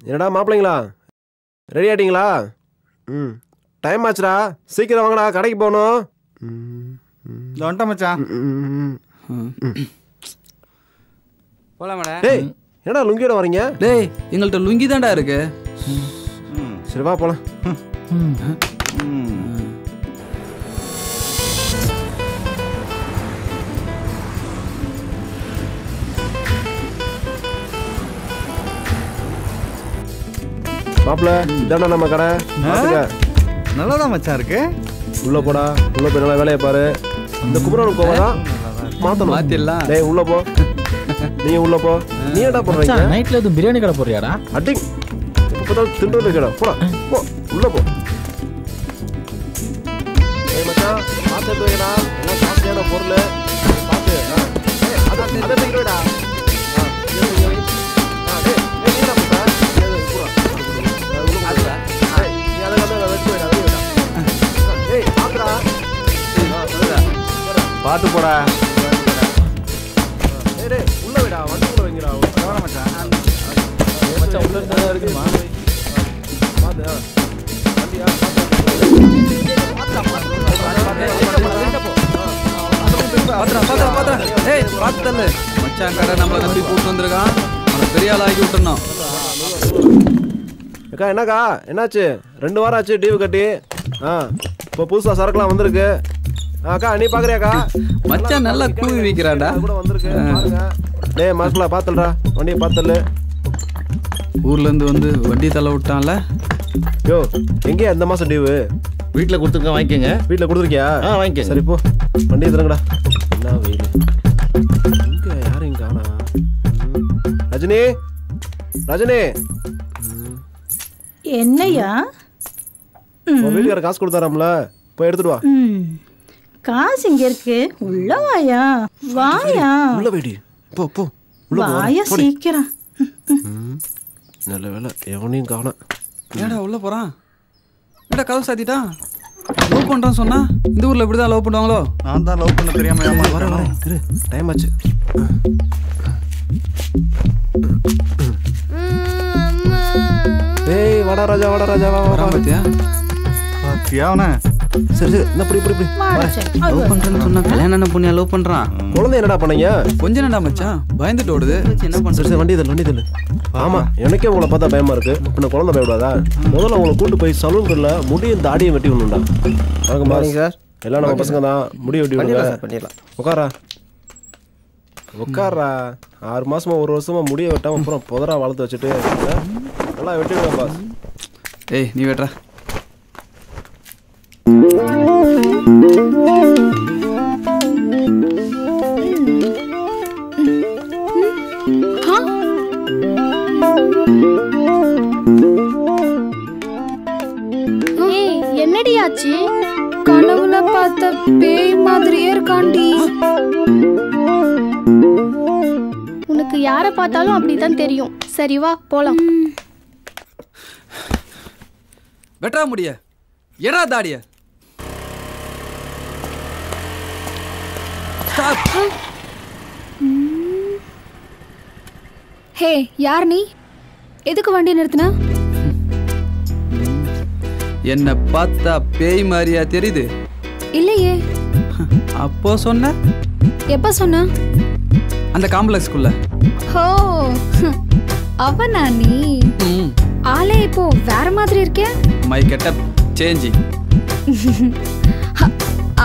என்னடா மாப்பிள்ளைங்களா ரெடி ஆயிட்டீங்களா? டைம் ஆச்சுடா, சீக்கிரம் வாங்கடா, கடைக்கு போகணும். வந்துட்டேன் மச்சான். போலாமாடா? டேய் என்னடா லுங்கியோட வரீங்க? டேய் எங்கள்கிட்ட லுங்கி தான்டா இருக்கு. சரி வா போலாம். மாப்பிள்ள இதாண்டா நம்ம கடை. நல்லாதான் மச்சான் இருக்கு. உள்ள போடா, உள்ள போய் நல்லா வேலையை பாரு. இந்த குமரன் கோவம் மாத்தணும். மாத்திடலாம். டேய் உள்ள போ, நீ உள்ள போ. நீ என்னடா பண்றீங்க? நைட்ல எதுவும் பிரியாணி கடை போறியாடா? அட்டிங் இப்பதான் திண்டு கடை. போடா போ, உள்ள போ. ஏய் மச்சான் பாத்து போய்டா, எல்லாம் காஸ்ட்லியான பொருள் பாத்து. அத தூக்கிடுடா. பார்த்து போடா. உள்ள விடா, வண்டிக்குள்ள வைங்கடா. மச்சான் உள்ள இருந்தா இருக்குமா? பாத்து வண்டியா பாத்து. மச்சான் கடை நம்மளை நம்பி கூப்பிட்டு வந்திருக்கான். பெரிய ஆள் ஆக்கி விட்டுறணும். அக்கா என்னக்கா என்னாச்சு? 2 வாரம் ஆச்சு டிவி கட்டி. இப்போ புதுசா சரக்குலாம் வந்திருக்கு. அக்கா நீ பாக்குறியாக்கா? மச்சான் நல்லா கூவி வைக்கிறான்டா. கூட வந்திருக்கு பாருங்க. டேய் மாஸ்டர்ல பாத்துடா, வண்டியை பாத்துல. ஊர்ல இருந்து வந்து வண்டி தள்ள விட்டான்ல. யோ எங்கேயா இந்த மாசம் டிவி? வீட்டில் கொடுத்துருக்க, வாங்கிக்கோங்க. வீட்டில் கொடுத்துருக்கியா? வாங்கிக்கோங்க. சரி போ, வண்டியை தரங்கடா. என்ன வெயில் இங்க, யாரும் இங்க காணா. ரஜினி, ரஜினி என்னையா? வீட்டுக்கார காசு கொடுத்தாராம்ல, போய் எடுத்துட்டு வா. காசு இங்க இருக்கு, உள்ள வாயா. வாயா உள்ள போயிடி. போ போ உள்ள வாயா சீக்கிரம். நல்ல வேலை எவனையும் காணோம். ஏடா உள்ள போறான்? ஏடா கதவு சாத்திட்டான்? லவ் பண்றான்னு சொன்னா இந்த ஊர்ல இப்படிதான் லவ் பண்ணுவாங்களோ? நான் தான் லவ் பண்ண தெரியாம வரேன். டைம் ஆச்சு. ஏய் வாடா ராஜா, வாடா ராஜா, வா வா பாத்தியா? பாத்தியாவன? சரி சரி இந்த இப்படி இப்படி லவ் பண்றேன்னு சொன்னா கல்யாணம் பொண்ணியா லவ் பண்றான். குழந்தை என்னடா பண்ணீங்க? கொஞ்ச நேரம்டா மச்சான், பயந்துட்டு ஓடுது. என்ன பண்றது? சரி வண்டி தள்ளு, வண்டி தள்ளு. ஆமா எனக்கே உங்களை பார்த்தா பயமா இருக்கு. பின்ன குழந்தை பயப்படாதா? முதல்ல உங்களை கூட்டு போய் சலூன்ல முடியும் தாடியும் வெட்டி விடணும்டா. வணக்கம் பாருங்க சார், எல்லாம் நம்ம பசங்க தான். முடிய வெட்டி விடுங்க. உட்காரா உட்காரா. 6 மாசமா 1 வருஷமா முடிய வெட்டாம அப்புறம் புதரா வளர்த்து வச்சுட்டு நல்லா வெட்டி விடுங்க பாஸ். ஏய் நீ வெட்டுறா. என்னடி ஆச்சு? கனவுல பார்த்த பேய் மாதிரியே இருக்காண்டி. உனக்கு யாரை பார்த்தாலும் அப்படிதான் தெரியும். சரி வா போலாம். வெட்டா முடிய எடா தாடிய. ஹே யார் நீ? எதுக்கு வண்டி நிறுத்தின? என்ன பார்த்தா பேய் மாதிரியா தெரியுது? இல்லையே. அப்போ சொன்ன? எப்ப சொன்ன? அந்த காம்ப்ளெக்ஸ்க்குள்ள. ஹோ அவனா நீ? ஆளே இப்போ வேற மாதிரி இருக்கே. My getup change.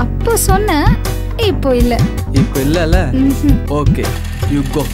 அப்போ சொன்ன, இப்போ இல்ல. இப்போ இல்லல. Okay you go.